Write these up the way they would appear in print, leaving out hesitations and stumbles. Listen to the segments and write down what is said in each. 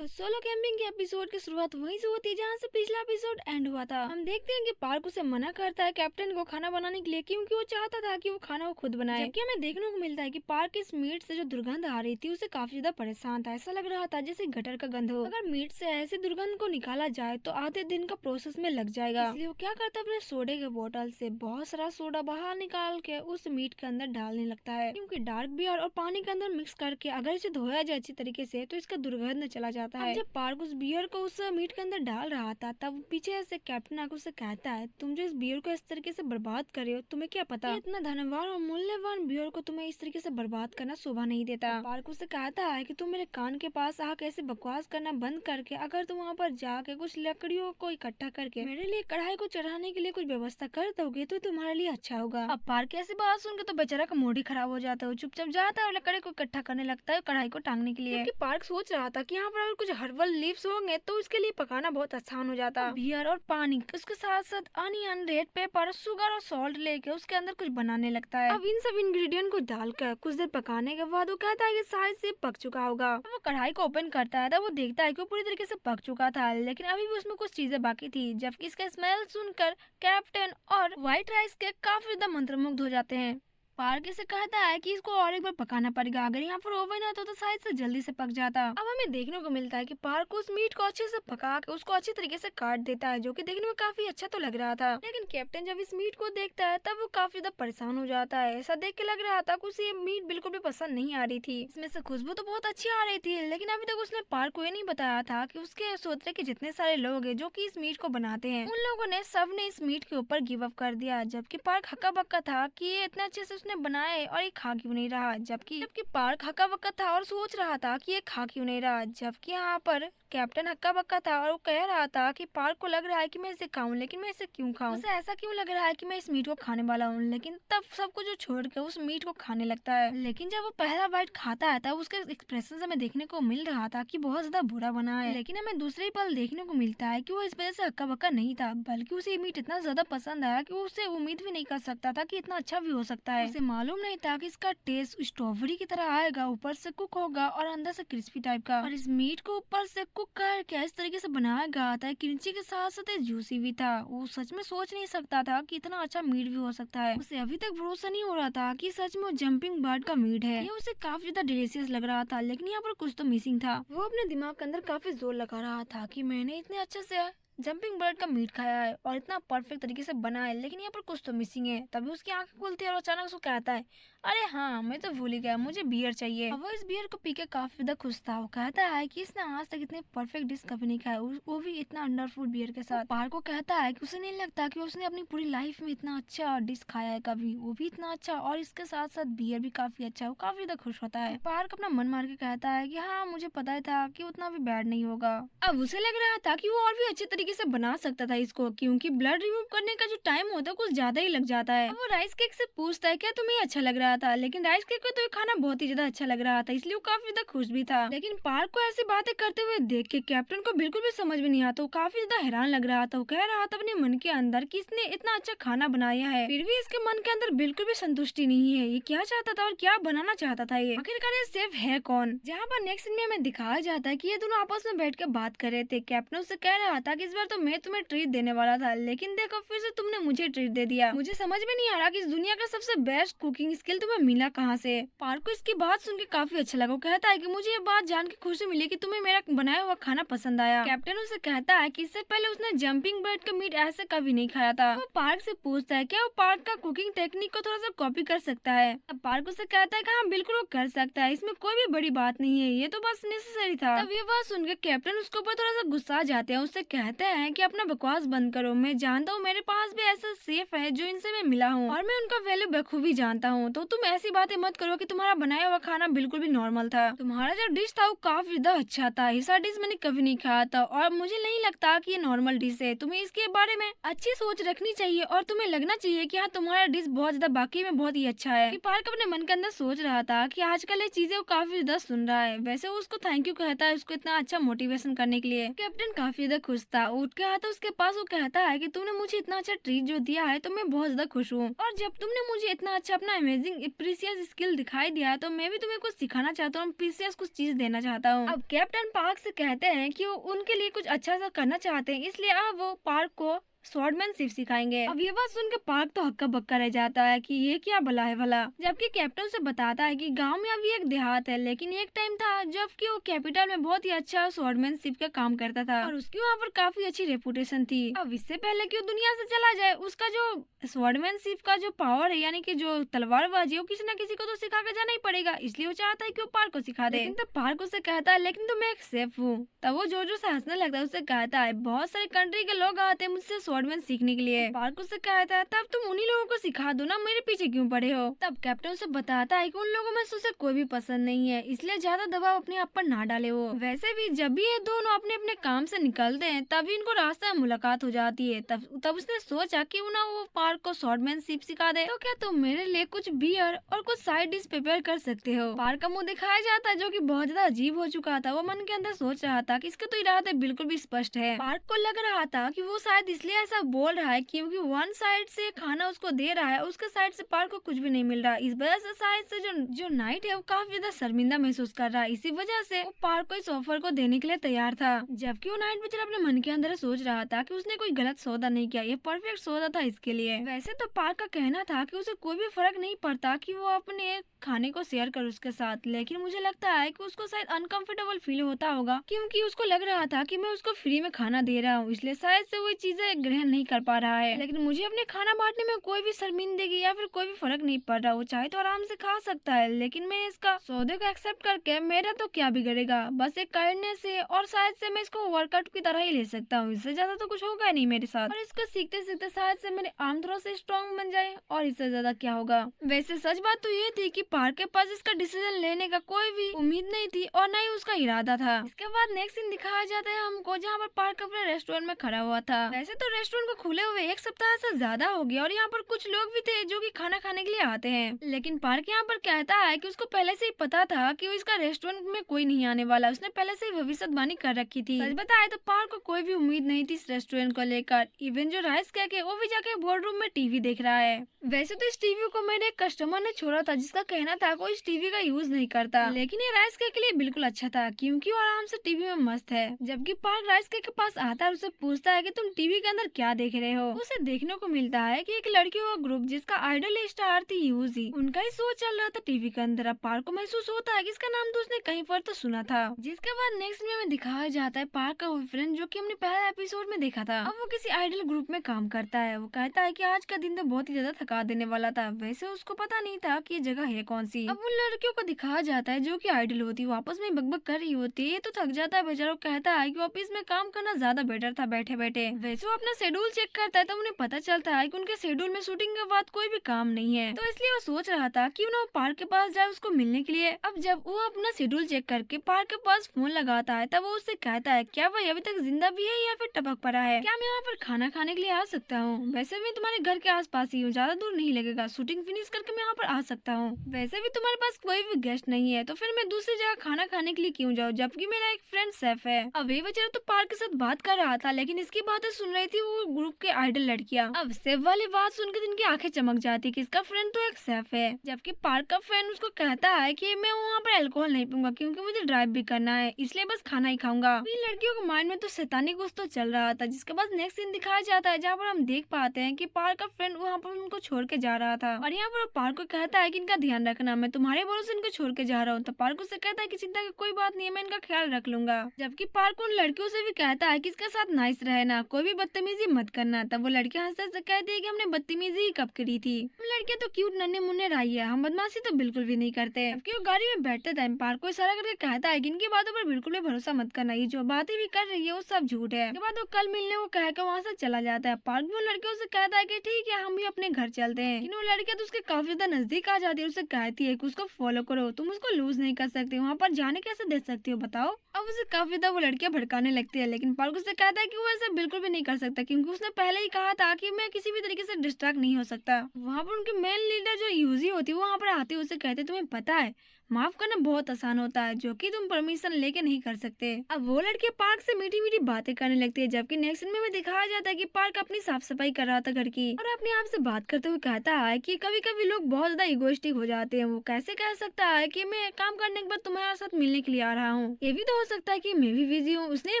तो solo camping के episode की शुरुआत वहीं से होती है जहाँ से पिछला एपिसोड एंड हुआ था। हम देखते हैं कि पार्क उसे मना करता है कैप्टन को खाना बनाने के लिए, क्योंकि वो चाहता था कि वो खाना वो खुद बनाए। जबकि हमें देखने को मिलता है कि पार्क इस मीट से जो दुर्गंध आ रही थी उसे काफी ज्यादा परेशान था। ऐसा लग रहा था जैसे गटर का गंध हो। अगर मीट से ऐसी दुर्गंध को निकाला जाए तो आधे दिन का प्रोसेस में लग जाएगा। इसलिए वो क्या करता है, अपने सोडे के बोतल से बहुत सारा सोडा बाहर निकाल के उस मीट के अंदर डालने लगता है, क्योंकि डार्क बियर और पानी के अंदर मिक्स करके अगर इसे धोया जाए अच्छी तरीके से तो इसका दुर्गंध चला जाता है। जब पार्क उस बियर को उस मीट के अंदर डाल रहा था तब पीछे से कैप्टन आकर उसे कहता है, तुम जो इस बियर को इस तरीके से बर्बाद कर रहे हो, तुम्हें क्या पता इतना धनवान और मूल्यवान बियर को तुम्हें इस तरीके से बर्बाद करना शोभा नहीं देता। पार्क उसे कहता है कि तुम मेरे कान के पास आके ऐसे बकवास करना बंद करके अगर तुम वहाँ पर जाके कुछ लकड़ियों को इकट्ठा करके मेरे लिए कढ़ाई को चढ़ाने के लिए कुछ व्यवस्था कर दोगे तो तुम्हारे लिए अच्छा होगा। अब पार्क ऐसी बात सुनकर तो बेचारा का मूड ही खराब हो जाता है। चुपचाप जाता है और लकड़ी को इकट्ठा करने लगता है कढ़ाई को टांगने के लिए। पार्क सोच रहा था कि यहाँ पर अगर कुछ हर्बल लीव्स होंगे तो इसके लिए पकाना बहुत आसान हो जाता। बियर और पानी उसके साथ साथ अनियन, रेड पेपर, शुगर और सॉल्ट लेके उसके अंदर कुछ बनाने लगता है। अब इन सब इंग्रेडिएंट को डालकर कुछ देर पकाने के बाद वो कहता है कि शायद से पक चुका होगा। वो कढ़ाई को ओपन करता है तब वो देखता है कि वो पूरी तरीके से पक चुका था, लेकिन अभी भी उसमें कुछ चीजें बाकी थी। जबकि इसका स्मेल सुनकर कैप्टन और व्हाइट राइस के काफी ज्यादा मंत्रमुग्ध हो जाते हैं। पार्क इसे कहता है कि इसको और एक बार पकाना पड़ेगा, अगर यहाँ पर ओवन आता तो शायद से जल्दी से पक जाता। अब हमें देखने को मिलता है कि पार्क उस मीट को अच्छे से पका के उसको अच्छी तरीके से काट देता है, जो कि देखने में काफी अच्छा तो लग रहा था। लेकिन कैप्टन जब इस मीट को देखता है तब वो काफी ज्यादा परेशान हो जाता है। ऐसा देख के लग रहा था कि उसे ये मीट बिल्कुल भी पसंद नहीं आ रही थी। इसमें से खुशबू तो बहुत अच्छी आ रही थी, लेकिन अभी तक उसने पार्क को ये नहीं बताया था कि उसके सोचने के जितने सारे लोग हैं जो कि इस मीट को बनाते हैं, उन लोगों ने सब ने इस मीट के ऊपर गिव अप कर दिया। जबकि पार्क हक्का बक्का था कि ये इतने अच्छे से उसने बनाए और खा क्यों नहीं रहा। जबकि पार्क हक्का बक्का था और सोच रहा था कि ये खा क्यों नहीं रहा। जबकि यहाँ पर कैप्टन हक्का बक्का था और वो कह रहा था कि पार्क को लग रहा है कि मैं इसे खाऊं, लेकिन मैं इसे क्यों खाऊं, उसे ऐसा क्यों लग रहा है कि मैं इस मीट को खाने वाला हूँ। लेकिन तब सब कुछ छोड़ के उस मीट को खाने लगता है। लेकिन जब वो पहला बाइट खाता है तब उसके एक्सप्रेशन से हमें देखने को मिल रहा था कि बहुत ज्यादा बुरा बना है। लेकिन हमें दूसरे ही पल देखने को मिलता है कि वो इस वजह से हक्का बक्का नहीं था, बल्कि उसे मीट इतना ज्यादा पसंद आया कि वो उसे उम्मीद भी नहीं कर सकता था कि इतना अच्छा भी हो सकता है। उसे मालूम नहीं था कि इसका टेस्ट स्ट्रॉबेरी की तरह आएगा, ऊपर से कुक होगा और अंदर से क्रिस्पी टाइप का। और इस मीट को ऊपर से कुक करके इस तरीके से बनाया गया था, क्रंची के साथ साथ जूसी भी था। वो सच में सोच नहीं सकता था कि इतना अच्छा मीट भी हो सकता है। उसे अभी तक भरोसा नहीं हो रहा था कि सच में वो जंपिंग बर्ड का मीट है। ये उसे काफी ज्यादा डिलीशियस लग रहा था, लेकिन यहाँ पर कुछ तो मिसिंग था। वो अपने दिमाग के अंदर काफी जोर लगा रहा था कि मैंने इतने अच्छे से जंपिंग बर्ड का मीट खाया है और इतना परफेक्ट तरीके से बना है, लेकिन यहाँ पर कुछ तो मिसिंग है। तभी उसकी आंखें खुलती है और अचानक उसको कहता है, अरे हाँ, मैं तो भूल ही गया, मुझे बियर चाहिए। अब वो इस बियर को पी के काफी ज्यादा खुश था। वो कहता है कि इसने आज तक इतने परफेक्ट डिश कभी नहीं खाया, वो भी इतना अंडरफुल बियर के साथ। पार्क को कहता है कि उसे नहीं लगता कि उसने अपनी पूरी लाइफ में इतना अच्छा डिश खाया है कभी, वो भी इतना अच्छा, और इसके साथ साथ बियर भी काफी अच्छा है। वो काफी ज्यादा खुश होता है। पार्क अपना मन मार के कहता है कि हाँ, मुझे पता ही था कि उतना भी बैड नहीं होगा। अब उसे लग रहा था कि वो और भी अच्छे तरीके से बना सकता था इसको, क्योंकि ब्लड रिमूव करने का जो टाइम होता है कुछ ज्यादा ही लग जाता है। अब वो राइस केक से पूछता है क्या तुम्हें अच्छा लग रहा था, लेकिन राइस केक को तो खाना बहुत ही ज्यादा अच्छा लग रहा था, इसलिए वो काफी ज्यादा खुश भी था। लेकिन पार्क को ऐसी बातें करते हुए देख के कैप्टन को बिल्कुल भी समझ में नहीं आता। वो काफी ज्यादा हैरान लग रहा था। वो कह रहा था अपने मन के अंदर कि इसने इतना अच्छा खाना बनाया है, फिर भी इसके मन के अंदर बिल्कुल भी संतुष्टि नहीं है। ये क्या चाहता था और क्या बनाना चाहता था, ये आखिरकार ये शेफ है कौन। जहाँ पर नेक्स्ट सीन में हमें दिखाया जाता है कि ये दोनों आपस में बैठ के बात कर रहे थे। कैप्टन उससे कह रहा था कि इस बार तो मैं तुम्हें ट्रीट देने वाला था, लेकिन देखो फिर से तुमने मुझे ट्रीट दे दिया। मुझे समझ में नहीं आ रहा कि इस दुनिया का सबसे बेस्ट कुकिंग स्किल तुम्हें मिला कहाँ से। पार्क को इसकी बात सुन के काफी अच्छा लगा। वो कहता है कि मुझे ये बात जान के खुशी मिली कि तुम्हें मेरा बनाया हुआ खाना पसंद आया। कैप्टन उसे कहता है कि इससे पहले उसने जंपिंग बर्ड का मीट ऐसे कभी नहीं खाया था। वो पार्क से पूछता है क्या वो पार्क का कुकिंग टेक्निक को थोड़ा सा कॉपी कर सकता है। अब पार्क उसे कहता है कि हाँ, बिल्कुल वो कर सकता है, इसमें कोई भी बड़ी बात नहीं है, ये तो बस नेसेसरी था। तब ये बात सुन के कैप्टन उसके ऊपर थोड़ा सा गुस्सा आ जाते हैं। उससे कहते हैं कि अपना बकवास बंद करो, मैं जानता हूँ मेरे पास भी ऐसा सेफ है जो इनसे मैं मिला हूँ और मैं उनका वैल्यू बखूबी जानता हूँ, तो तुम ऐसी बातें मत करो कि तुम्हारा बनाया हुआ खाना बिल्कुल भी नॉर्मल था। तुम्हारा जो डिश था वो काफी ज्यादा अच्छा था, ऐसा डिश मैंने कभी नहीं खाया था और मुझे नहीं लगता कि ये नॉर्मल डिश है। तुम्हें इसके बारे में अच्छी सोच रखनी चाहिए और तुम्हें लगना चाहिए कि हाँ, तुम्हारा डिश बहुत ज्यादा बाकी में बहुत ही अच्छा है। पार्क अपने मन के अंदर सोच रहा था कि आजकल ये चीजें वो काफी ज्यादा सुन रहा है। वैसे वो उसको थैंक यू कहता है उसको इतना अच्छा मोटिवेशन करने के लिए। कैप्टन काफी ज्यादा खुश था। उठ के आता उसके पास, वो कहता है कि तुमने मुझे इतना अच्छा ट्रीट जो दिया है तो मैं बहुत ज्यादा खुश हूँ, और जब तुमने मुझे इतना अच्छा अपना अमेजिंग प्रीसियस स्किल दिखाई दिया तो मैं भी तुम्हें कुछ सिखाना चाहता हूँ, प्रीसियस कुछ चीज देना चाहता हूँ। अब कैप्टन पार्क से कहते हैं कि वो उनके लिए कुछ अच्छा सा करना चाहते हैं, इसलिए अब वो पार्क को स्वॉर्डमैनशिप सिखाएंगे। अब ये बात सुन के पार्क तो हक्का बक्का रह जाता है कि ये क्या भला है भला, जबकि कैप्टन से बताता है कि गांव में अभी एक देहात है, लेकिन एक टाइम था जबकि वो कैपिटल में बहुत ही अच्छा स्वॉर्डमैनशिप का काम करता था और उसकी वहाँ पर काफी अच्छी रेपुटेशन थी। अब इससे पहले कि वो दुनिया से चला जाए, उसका जो स्वॉर्डमैनशिप का जो पावर है यानी कि जो तलवारबाजी, वो किसी न किसी को तो सिखा के जाना ही पड़ेगा, इसलिए वो चाहता है कि वो पार्क को सिखा दे। लेकिन तब पार्क उसे कहता है लेकिन तो मैं एक सेफ हूँ। तब वो जोजो से हंसने लगता है, उससे कहता है बहुत सारे कंट्री के लोग आते हैं मुझसे स्वॉर्डमैन सीखने के लिए। पार्क उसे कहता है तब तुम उन्हीं लोगों को सिखा दो ना, मेरे पीछे क्यों पड़े हो। तब कैप्टन उसे बताता है कि उन लोगों में से उसे कोई भी पसंद नहीं है, इसलिए ज्यादा दबाव अपने आप पर ना डाले वो। वैसे भी जब भी ये दोनों अपने अपने काम से निकलते हैं तभी इनको रास्ते में मुलाकात हो जाती है। तब उसने सोचा कि वो पार्क को स्वॉर्डमैनशिप सिखा दे, तो क्या तुम मेरे लिए कुछ बियर और कुछ साइड डिश प्रिपेयर कर सकते हो। पार्क का मुंह दिखाया जाता है जो कि बहुत ज्यादा अजीब हो चुका था। वो मन के अंदर सोच रहा था कि इसके तो इरादे बिल्कुल भी स्पष्ट है। पार्क को लग रहा था कि वो शायद इसलिए ऐसा बोल रहा है क्योंकि वन साइड से खाना उसको दे रहा है, उसके साइड से पार्क को कुछ भी नहीं मिल रहा। इस वजह से शायद से जो नाइट है वो काफी ज्यादा शर्मिंदा महसूस कर रहा है। इसी वजह से वो पार्क को इस ऑफर को देने के लिए तैयार था, जबकि वो नाइट बेचारा अपने मन के अंदर सोच रहा था कि उसने कोई गलत सौदा नहीं किया, ये परफेक्ट सौदा था इसके लिए। वैसे तो पार्क का कहना था कि उसे कोई भी फर्क नहीं पड़ता कि वो अपने खाने को शेयर कर उसके साथ, लेकिन मुझे लगता है कि उसको शायद अनकंफर्टेबल फील होता होगा क्योंकि उसको लग रहा था कि मैं उसको फ्री में खाना दे रहा हूँ, इसलिए शायद से वो चीजें ग्रहण नहीं कर पा रहा है। लेकिन मुझे अपने खाना बांटने में कोई भी शर्मिंदगी या फिर कोई भी फर्क नहीं पड़ रहा, वो चाहे तो आराम से खा सकता है, लेकिन मैं इसका सौदे को एक्सेप्ट करके मेरा तो क्या बिगड़ेगा, बस एक काइंडनेस है और शायद से मैं इसको वर्कआउट की तरह ही ले सकता हूँ, इससे ज्यादा तो कुछ होगा नहीं मेरे साथ, और इसको सीखते सीखते शायद से मेरे आर्म थोड़ा से स्ट्रॉन्ग बन जाए और इससे ज्यादा क्या होगा। वैसे सच बात तो ये थी कि पार्क के पास इसका डिसीजन लेने का कोई भी उम्मीद नहीं थी और न ही उसका इरादा था। इसके बाद नेक्स्ट सीन दिखाया जाता है हमको जहाँ पर पार्क अपने रेस्टोरेंट में खड़ा हुआ था। वैसे तो रेस्टोरेंट को खुले हुए एक सप्ताह से ज्यादा हो गया और यहाँ पर कुछ लोग भी थे जो कि खाना खाने के लिए आते हैं, लेकिन पार्क यहाँ पर कहता है कि उसको पहले से ही पता था कि इसका रेस्टोरेंट में कोई नहीं आने वाला, उसने पहले से ही भविष्यवाणी कर रखी थी। सच बताए तो पार्क को कोई भी उम्मीद नहीं थी इस रेस्टोरेंट को लेकर। इवन जो राइस के वो भी जाके बोर्ड रूम में टीवी देख रहा है। वैसे तो इस टीवी को मेरे एक कस्टमर ने छोड़ा था जिसका कहना था कोई इस टीवी का यूज नहीं करता, लेकिन ये राइस के लिए बिल्कुल अच्छा था क्योंकि वो आराम से टीवी में मस्त है। जबकि पार्क राइस के पास आता है, उसे पूछता है कि तुम टीवी के अंदर क्या देख रहे हो। उसे देखने को मिलता है कि एक लड़कियों का ग्रुप जिसका आइडल स्टार थी यूजी, उनका ही शो चल रहा था टीवी के अंदर। अब पार्क को महसूस होता है कि इसका नाम तो उसने कहीं पर तो सुना था। जिसके बाद नेक्स्ट में दिखाया जाता है पार्क का वो फ्रेंड जो कि हमने पहले एपिसोड में देखा था। अब वो किसी आइडल ग्रुप में काम करता है। वो कहता है कि आज का दिन तो बहुत ही ज्यादा थका देने वाला था। वैसे उसको पता नहीं था कि ये जगह है कौन सी। अब उन लड़कियों को दिखाया जाता है जो कि आइडल होती है, आपस में बकबक कर रही होती है। ये तो थक जाता है बेचारा, कहता है कि ऑफिस में काम करना ज्यादा बेटर था बैठे बैठे। वैसे वो अपना शेड्यूल चेक करता है तो उन्हें पता चलता है कि उनके शेड्यूल में शूटिंग के बाद कोई भी काम नहीं है, तो इसलिए वो सोच रहा था कि वो पार्क के पास जाए उसको मिलने के लिए। अब जब वो अपना शेड्यूल चेक करके पार्क के पास फोन लगाता है तब वो उससे कहता है क्या वह अभी तक जिंदा भी है या फिर टपक पड़ा है, क्या मैं यहाँ पर खाना खाने के लिए आ सकता हूँ। वैसे मैं तुम्हारे घर के आसपास ही हूँ, ज्यादा दूर नहीं लगेगा, शूटिंग फिनिश करके मैं यहाँ पर आ सकता हूँ। वैसे भी तुम्हारे पास कोई भी गेस्ट नहीं है तो फिर मैं दूसरी जगह खाना खाने के लिए क्यों जाऊँ, जबकि मेरा एक फ्रेंड शेफ है। अब ये बेचारा तो पार्क के साथ बात कर रहा था लेकिन इसकी बातें सुन रही थी वो ग्रुप के आइडल लड़कियाँ। अब शेफ वाली बात सुनकर जिनकी आंखें चमक जाती कि इसका फ्रेंड तो एक शेफ है, जबकि पार्क का फ्रेंड उसको कहता है कि मैं वहाँ पर अल्कोहल नहीं पीऊंगा क्योंकि मुझे ड्राइव भी करना है, इसलिए बस खाना ही खाऊंगा। इन लड़कियों के माइंड में तो शैतानी कुछ तो चल रहा था। जिसके बाद नेक्स्ट सीन दिखाया जाता है जहाँ पर हम देख पाते हैं कि पार्क का फ्रेंड वहाँ पर उनको छोड़ के जा रहा था और यहाँ पर पार्क को कहता है कि इनका ध्यान रखना, मैं तुम्हारे भरोसे इनको छोड़ के जा रहा हूँ। तो पार्क उससे कहता है कि चिंता की कोई बात नहीं है, मैं इनका ख्याल रख लूंगा। जबकि पार्क उन लड़कियों से भी कहता है कि इसके साथ नाइस रहना, कोई भी बदतमीजी मत करना। तब वो लड़कियां हंसते हंसते कहती है कि हमने बदतमीजी ही कब करी थी, हम लड़कियां तो क्यूट नन्हे मुन्ने रही है, हम बदमाशी तो बिल्कुल भी नहीं करते। जबकि वो गाड़ी में बैठते टाइम पार्क को इशारा करके कहता है कि इनकी बातों पर बिल्कुल भी भरोसा मत करना, ये जो बातें भी कर रही है वो सब झूठ है। उसके बाद वो कल मिलने को कहकर वहाँ से चला जाता है। पार्क भी उन लड़कियों से कहता है कि ठीक है हम भी अपने घर चलते हैं, लेकिन वो लड़कियां तो उसके काफी ज्यादा नजदीक आ जाती है। उसे कहती है कि उसको फॉलो करो, तुम उसको लूज नहीं कर सकते, वहाँ पर जाने कैसे दे सकती हो बताओ। अब उसे काफी ज्यादा वो लड़कियां भड़काने लगती है, लेकिन पार्क उससे कहता है कि वो ऐसा बिल्कुल भी नहीं कर सकता क्योंकि उसने पहले ही कहा था कि मैं किसी भी तरीके से डिस्ट्रैक्ट नहीं हो सकता। वहाँ पर उनकी मेन लीडर जो यूजी होती है वो वहाँ पर आती है, उसे कहते तुम्हें पता है माफ करना बहुत आसान होता है, जो कि तुम परमिशन लेके नहीं कर सकते। अब वो लड़के पार्क से मीठी मीठी बातें करने लगती है, जबकि नेक्स्ट सीन में दिखाया जाता है कि पार्क अपनी साफ सफाई कर रहा था घर की, और अपने आप से बात करते हुए कहता है कि कभी कभी लोग बहुत ज्यादा इगोइस्टिक हो जाते हैं। वो कैसे कह सकता है कि मैं काम करने के बाद तुम्हारे साथ मिलने के लिए आ रहा हूँ, ये भी तो हो सकता है कि मैं भी बिजी हूँ। उसने ये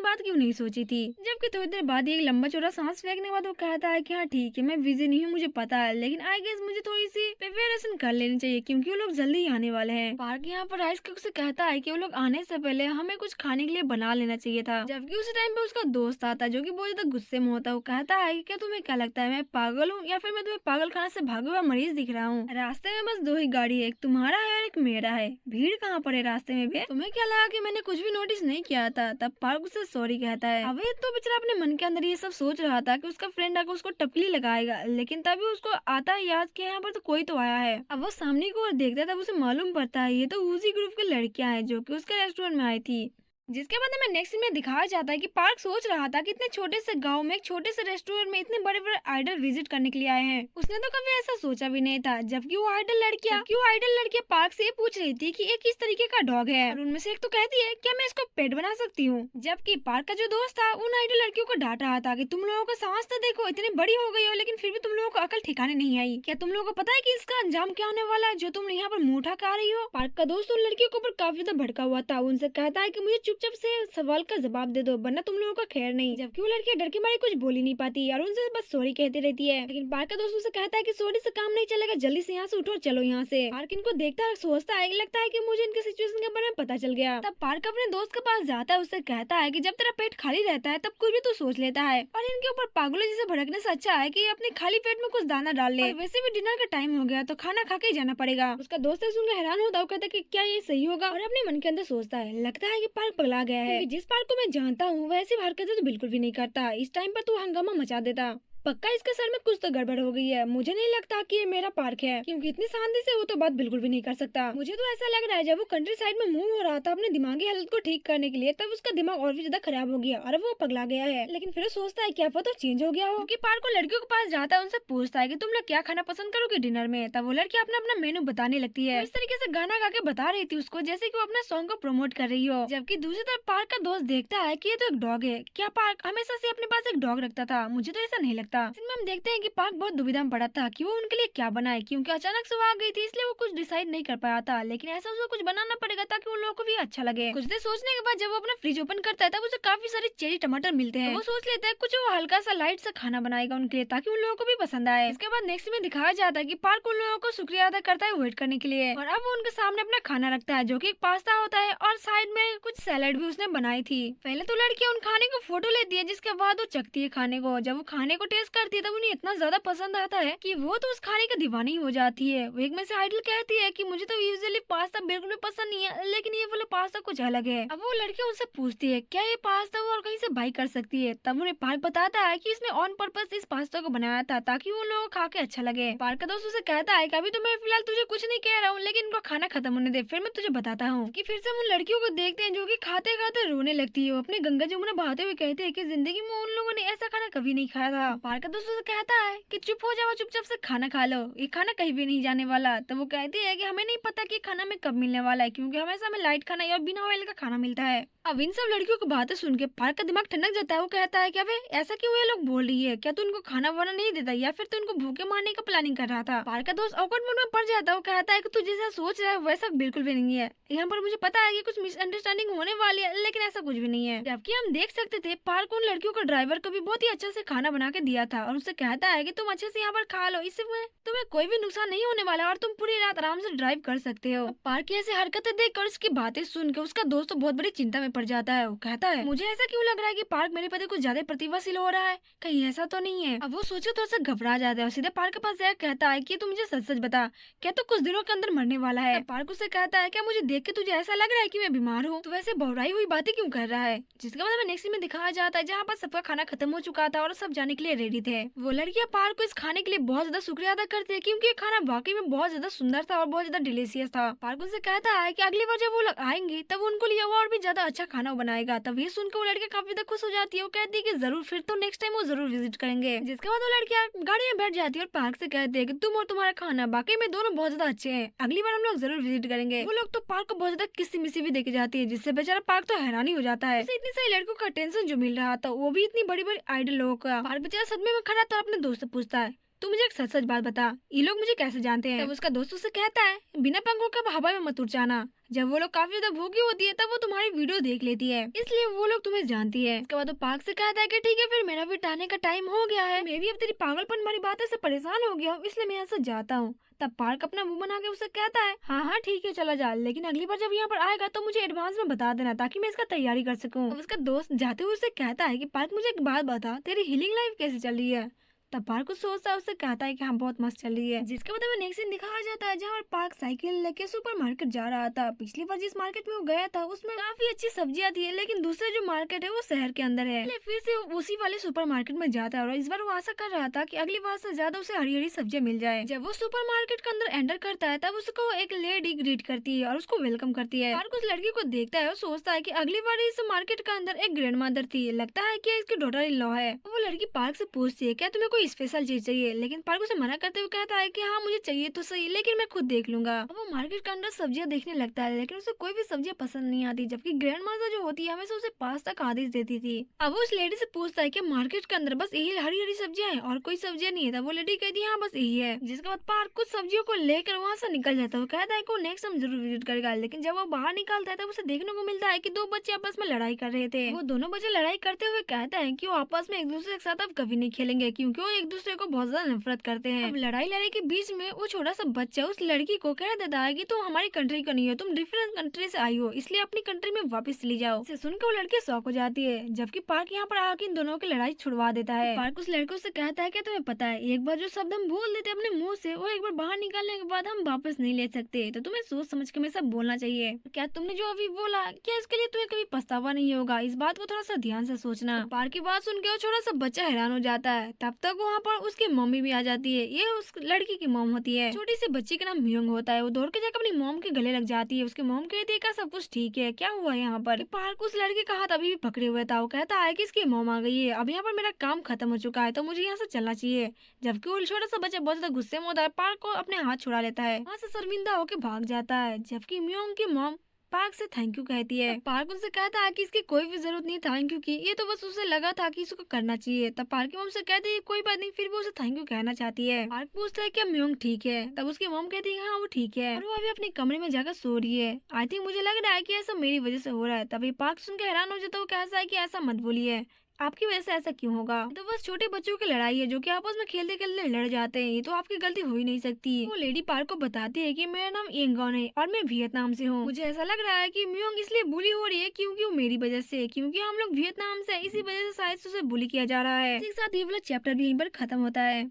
बात क्यों नहीं सोची थी। जबकि थोड़ी देर बाद एक लंबा चौड़ा सांस फेंकने के बाद वो कहता है कि हाँ ठीक है, मैं बिजी नहीं हूँ, मुझे पता है, लेकिन आई गेस मुझे थोड़ी सी प्रिपरेशन कर लेनी चाहिए क्योंकि वो लोग जल्दी आने वाले हैं। पार्क यहाँ पर राइस कुक से कहता है कि वो लोग आने से पहले हमें कुछ खाने के लिए बना लेना चाहिए था। जबकि उसी टाइम पे उसका दोस्त आता है जो कि बहुत ज्यादा गुस्से में होता है। वो कहता है कि क्या तुम्हें क्या लगता है मैं पागल हूँ या फिर मैं तुम्हें पागल खाना से भागा हुआ मरीज दिख रहा हूँ। रास्ते में बस 2 ही गाड़ी है, एक तुम्हारा है और एक मेरा है, भीड़ कहाँ पर है रास्ते में भी। तुम्हें क्या लगा कि मैंने कुछ भी नोटिस नहीं किया था। तब पार्क उससे सॉरी कहता है। अब ये तो बेचारा अपने मन के अंदर ये सब सोच रहा था कि उसका फ्रेंड आकर उसको टपली लगाएगा, लेकिन तभी उसको आता है याद कि यहाँ पर तो कोई तो आया है। अब वो सामने को और देखता है, तब उसे मालूम पड़ता है ये तो उसी ग्रुप की लड़कियां हैं जो कि उसके रेस्टोरेंट में आई थी। जिसके बाद हमें नेक्स्ट सीन में दिखाया जाता है कि पार्क सोच रहा था कि इतने छोटे से गांव में एक छोटे से रेस्टोरेंट में इतने बड़े बड़े आइडल विजिट करने के लिए आए हैं। उसने तो कभी ऐसा सोचा भी नहीं था। जबकि वो आइडल लड़कियां पार्क से ये पूछ रही थी कि ये किस तरीके का डॉग है, और उनमें से एक तो कहती है क्या मैं इसको पेट बना सकती हूँ। जबकि पार्क का जो दोस्त था उन आइडल लड़कियों को डांट रहा था कि तुम लोगों को सांस तो देखो, इतनी बड़ी हो गई हो लेकिन फिर भी तुम लोगों को अकल ठिकाने नहीं आई। क्या तुम लोगों को पता है कि इसका अंजाम क्या होने वाला है जो तुम यहाँ पर मुंह उठा के आ रही हो। पार्क का दोस्त उन लड़कियों के ऊपर काफी ज्यादा भड़का हुआ था। उनसे कहता है कि मुझे चुपचाप से सवाल का जवाब दे दो वरना तुम लोगों का खैर नहीं। जबकि वो लड़की डर के मारे कुछ बोल ही नहीं पाती और उनसे बस सॉरी कहती रहती है। लेकिन पार्क का दोस्त उसे कहता है कि सॉरी से काम नहीं चलेगा, जल्दी से यहाँ से उठो और चलो यहाँ से। पार्क इनको देखता है, सोचता है, लगता है कि मुझे इनके सिचुएशन के बारे में पता चल गया। तब पार्क अपने दोस्त के पास जाता है, उससे कहता है कि जब तेरा पेट खाली रहता है तब कुछ भी तू सोच लेता है, और इनके ऊपर पागलों जैसे भड़कने से अच्छा है कि अपने खाली पेट में कुछ दाना डाल ले। वैसे भी डिनर का टाइम हो गया तो खाना खा के जाना पड़ेगा। उसका दोस्त सुनकर हैरान होता है, कहता है कि क्या ये सही होगा, और अपने मन के अंदर सोचता है लगता है कि पार्क पगला गया है। जिस पार्क को मैं जानता हूँ वैसी हरकतें तो बिल्कुल भी नहीं करता। इस टाइम पर तू हंगामा मचा देता, पक्का इसके सर में कुछ तो गड़बड़ हो गई है। मुझे नहीं लगता कि ये मेरा पार्क है, क्योंकि इतनी शांति से वो तो बात बिल्कुल भी नहीं कर सकता। मुझे तो ऐसा लग रहा है जब वो कंट्री साइड में मूव हो रहा था अपने दिमागी हालत को ठीक करने के लिए, तब उसका दिमाग और भी ज्यादा खराब हो गया और वो पगला गया है। लेकिन फिर वो सोचता है क्या पता चेंज हो गया हो। क्योंकि पार्क को लड़कियों के पास जाता है, उनसे पूछता है कि तुम लोग क्या खाना पसंद करोगे डिनर में। तब वो लड़की अपना अपना मेनू बताने लगती है। इस तरीके से गाना गा के बता रही थी उसको जैसे कि वो अपने सॉन्ग को प्रमोट कर रही हो। जबकि दूसरी तरफ पार्क का दोस्त देखता है कि ये तो एक डॉग है। क्या पार्क हमेशा से अपने पास एक डॉग रखता था? मुझे तो ऐसा नहीं लगता। इसमें हम देखते हैं कि पार्क बहुत दुविधा में पड़ा था कि वो उनके लिए क्या बनाए, क्योंकि अचानक से वो आ गई थी इसलिए वो कुछ डिसाइड नहीं कर पाया था। लेकिन ऐसा उसको कुछ बनाना पड़ेगा ताकि उन लोगों को भी अच्छा लगे। कुछ देर सोचने के बाद जब वो अपना फ्रिज ओपन करता है तब उसे काफी सारे चेरी टमाटर मिलते हैं। तो वो सोच लेता है कुछ वो हल्का सा लाइट सा खाना बनाएगा उनके लिए ताकि उन लोगों को भी पसंद आए। इसके बाद नेक्स्ट में दिखाया जाता है कि पार्क उन लोगों को शुक्रिया अदा करता है वेट करने के लिए, और अब वो उनके सामने अपना खाना रखता है जो कि एक पास्ता होता है और साइड में कुछ सैलेड भी उसने बनाई थी। पहले तो लड़कियां उन खाने को फोटो लेती है, जिसके बाद वो चखती है खाने को। जब वो खाने को टेस्ट करती है तब उन्हें इतना ज्यादा पसंद आता है कि वो तो उस खाने का दीवानी हो जाती है। वो एक में से आइडल कहती है कि मुझे तो यूजुअली पास्ता बिल्कुल भी पसंद नहीं है, लेकिन ये वाला पास्ता कुछ अलग है। अब वो लड़की उनसे पूछती है क्या ये पास्ता वो और कहीं से बाई कर सकती है। तब उन्हें पार्क बताता है कि इसने ऑन पर्पस इस पास्ता को बनाया था ताकि वो लोग खा के अच्छा लगे। पार्क का दोस्त उसे कहता है कि अभी तो मैं फिलहाल तुझे कुछ नहीं कह रहा हूँ, लेकिन इनको खाना खत्म होने दे, फिर मैं तुझे बताता हूँ। कि फिर से हम उन लड़कियों को देखते हैं जो कि खाते खाते रोने लगती है। वो अपने गंगा जमुना बहाते हुए कहते हैं कि जिंदगी में उन लोगों ने ऐसा खाना कभी नहीं खाया था। पार्क का दोस्त उसे कहता है कि चुप हो जाओ, चुपचाप से खाना खा लो, ये खाना कहीं भी नहीं जाने वाला। तो वो कहती है कि हमें नहीं पता कि खाना में कब मिलने वाला है, क्योंकि हमेशा हमें लाइट खाना या बिना ऑयल का खाना मिलता है। अब इन सब लड़कियों की बातें सुन के पार्क का दिमाग ठंडक जाता है। वो कहता है कि अबे ऐसा क्यों ये लोग बोल रही है, क्या तू उनको खाना वाना नहीं देता या फिर तू उनको भूखे मारने का प्लानिंग कर रहा था। पार्क का दोस्त ऑकवर्ड मूड में पड़ जाता है। वो कहता है कि तू जैसा सोच रहा है वैसा बिल्कुल भी नहीं है। यहाँ पर मुझे पता है कि कुछ मिसअंडरस्टैंडिंग होने वाली है, लेकिन ऐसा कुछ भी नहीं है। जबकि हम देख सकते थे पार्क उन लड़कियों को ड्राइवर को भी बहुत ही अच्छे से खाना बना के दिया था और उससे कहता है कि तुम अच्छे से यहाँ पर खा लो, इससे तुम्हें कोई भी नुकसान नहीं होने वाला और तुम पूरी रात आराम से ड्राइव कर सकते हो। पार्क की ऐसी हरकतें देखकर उसकी बातें सुनकर उसका दोस्त बहुत बड़ी चिंता में पड़ जाता है। वो कहता है मुझे ऐसा क्यों लग रहा है कि पार्क मेरे प्रति कुछ ज्यादा प्रतिभाशील हो रहा है, कहीं ऐसा तो नहीं है। अब वो सोचे थोड़ा सा घबरा जाता है और सीधे पार्क के पास जाकर कहता है कि तू मुझे सच सच बता, क्या तू कुछ दिनों के अंदर मरने वाला है। पार्क उससे कहता है क्या मुझे देख के तुझे ऐसा लग रहा है कि मैं बीमार हूँ, तो वैसे बहुराई हुई बातें क्यों कर रहा है। जिसके बाद हमें नेक्स्ट में दिखाया जाता है जहाँ पर सबका खाना खत्म हो चुका था और सब जाने के लिए लेडी थे। वो लड़कियां पार्क को इस खाने के लिए बहुत ज्यादा शुक्रिया अदा करती है क्योंकि ये खाना वाकई में बहुत ज्यादा सुंदर था और बहुत ज्यादा डिलीशियस था। पार्क उनसे कहता है कि अगली बार जब वो लोग आएंगे तब उनको लिए और भी ज्यादा अच्छा खाना बनाएगा। तब ये सुनकर वो लड़कियां काफी ज्यादा खुश हो जाती है। वो कहती है कि जरूर फिर तो नेक्स्ट टाइम वो जरूर विजिट करेंगे। जिसके बाद वो लड़कियां गाड़ी में बैठ जाती है और पार्क से कहते हैं कि तुम और तुम्हारा खाना वाकई में दोनों बहुत ज्यादा अच्छे हैं, अगली बार हम लोग जरूर विजिट करेंगे। वो लोग तो पार्क को बहुत ज्यादा किसी मिसी भी देके जाती है जिससे बेचारा पार्क तो हैरानी हो जाता है। इतनी सारी लड़कियों का अटेंशन जो मिल रहा था वो भी इतनी बड़ी बड़ी आइडल लोगों का। पार्क बेचारा सदमे में खड़ा था, अपने दोस्त से पूछता है तू मुझे एक सच सच बात बता, ये लोग मुझे कैसे जानते हैं। तब उसका दोस्त उससे कहता है बिना पंखों के हवा में मत उड़ जाना, जब वो लोग काफी ज्यादा भूखी होती है तब वो तुम्हारी वीडियो देख लेती है, इसलिए वो लोग तुम्हें जानती है। इसके बाद वो पार्क से कहता है कि ठीक है फिर मेरा भी टाने का टाइम हो गया है, मैं भी अब तेरी पागलपन भरी बातें से परेशान हो गया हूँ, इसलिए मैं यहाँ से जाता हूँ। तब पार्क अपना मुंह बना के उसे कहता है हाँ हाँ ठीक है चला जा, लेकिन अगली बार जब यहाँ पर आएगा तो मुझे एडवांस में बता देना ताकि मैं इसका तैयारी कर सकूँ। उसका दोस्त जाते हुए उसे कहता है कि पार्क मुझे एक बात बता, तेरी हीलिंग लाइफ कैसे चल रही है। तब पार्क कुछ सोचता है, उससे कहता है कि हाँ बहुत मस्त चल रही है। जिसके बाद हमें नेक्स्ट सीन दिखाया जाता है जहाँ पार्क साइकिल लेके सुपरमार्केट जा रहा था। पिछली बार जिस मार्केट में वो गया था उसमें काफी अच्छी सब्जियां थी, लेकिन दूसरे जो मार्केट है वो शहर के अंदर है, फिर से उसी वाले सुपरमार्केट में जाता है और इस बार वो आशा कर रहा था कि अगली बार से ज्यादा उसे हरी हरी सब्जियां मिल जाए। जब वो सुपरमार्केट के अंदर एंटर करता है तब उसको एक लेडी ग्रीट करती है और उसको वेलकम करती है। पार्क उस लड़की को देखता है और सोचता है कि अगली बार इस मार्केट के अंदर एक ग्रैंड मदर थी, लगता है कि इसकी डॉटर इन लॉ है। वो लड़की पार्क से पूछती है क्या तुम्हें कोई स्पेशल चीज चाहिए, लेकिन पार्क उसे मना करते हुए कहता है कि हाँ मुझे चाहिए तो सही, लेकिन मैं खुद देख लूंगा। वो मार्केट के अंदर सब्जियां देखने लगता है लेकिन उसे कोई भी सब्जियां पसंद नहीं आती, जबकि ग्रैंड मदर जो होती है हमेशा उसे पास्ता का आदेश देती थी। अब वो उस लेडी से पूछता है कि मार्केट के अंदर बस यही हरी हरी सब्जियां हैं और कोई सब्जियां नहीं है। तब वो लेडी कहती है हाँ बस यही है। जिसके बाद पार्क कुछ सब्जियों को लेकर वहाँ से निकल जाता है। वो कहता है कि वो नेक्स्ट टाइम जरूर विजिट करेगा, लेकिन जब वो बाहर निकलता है तब उसे देखने को मिलता है कि दो बच्चे आपस में लड़ाई कर रहे थे। वो दोनों बच्चे लड़ाई करते हुए कहते हैं कि वो आपस में एक दूसरे के साथ अब कभी नहीं खेलेंगे क्योंकि वो एक दूसरे को बहुत ज्यादा नफरत करते हैं। अब लड़ाई के बीच में वो छोटा सा बच्चा उस लड़की को कह देता है कि तुम हमारी कंट्री का नहीं हो, तुम डिफरेंट कंट्री से आई हो, इसलिए अपनी कंट्री में वापस चली जाओ। इसे सुनकर वो लड़की शॉक हो जाती है, जबकि पार्क यहाँ पर आके इन दोनों की लड़ाई छुड़वा देता है। पार्क उस लड़कों से कहता है कि तुम्हें पता है एक बार जो शब्द हम बोल देते अपने मुंह से वो एक बार बाहर निकालने के बाद हम वापस नहीं ले सकते, तो तुम्हें सोच समझ के हमेशा बोलना चाहिए। क्या तुमने जो अभी बोला क्या इसके लिए तुम्हें कभी पछतावा नहीं होगा, इस बात को थोड़ा सा ध्यान से सोचना। पार्क की बात सुन के वो छोटा सा बच्चा हैरान हो जाता है। तब तक वहाँ पर उसकी मम्मी भी आ जाती है, ये उस लड़की की मॉम होती है। छोटी सी बच्ची का नाम म्योंग होता है। वो दौड़ के जाकर अपनी मॉम के गले लग जाती है। उसकी मॉम कहती है क्या सब कुछ ठीक है, क्या हुआ यहाँ पर। पार्क उस लड़के का हाथ अभी भी पकड़े हुए था। वो कहता है कि इसकी मॉम आ गई है, अब यहाँ पर मेरा काम खत्म हो चुका है तो मुझे यहाँ से चलना चाहिए। जबकि वो छोटा सा बच्चा बहुत ज्यादा गुस्से में होता है, पार्क को अपने हाथ छुड़ा लेता है, वहाँ से शर्मिंदा होकर भाग जाता है। जबकि म्योंग की मॉम पार्क से थैंक यू कहती है। पार्क उनसे कहता है कि इसकी कोई भी जरूरत नहीं थैंक यू की, ये तो बस उसे लगा था कि इसको करना चाहिए। तब पार्क की मॉम से कहती है कोई बात नहीं, फिर भी उसे थैंक यू कहना चाहती है। पार्क पूछता है क्या म्योंग ठीक है। तब उसकी मॉम कहती है हाँ वो ठीक है और वो अभी अपने कमरे में जाकर सो रही है। आई थिंक मुझे लग रहा है कि ऐसा मेरी वजह से हो रहा है। तभी पार्क सुन के हैरान हो जाता है। वो कहता है कि ऐसा मत बोलिए, आपकी वजह से ऐसा क्यों होगा, तो बस छोटे बच्चों की लड़ाई है जो कि आपस में खेलते खेलते लड़ जाते हैं, ये तो आपकी गलती हो ही नहीं सकती। वो लेडी पार्क को बताती है कि मेरा नाम येंगॉन है और मैं वियतनाम से हूँ। मुझे ऐसा लग रहा है कि म्योंग इसलिए बुली हो रही है क्योंकि वो मेरी वजह से, क्योंकि हम लोग वियतनाम से, इसी वजह से शायद उसे बुली किया जा रहा है। इसी के साथ ये वाला चैप्टर भी यहीं पर खत्म होता है।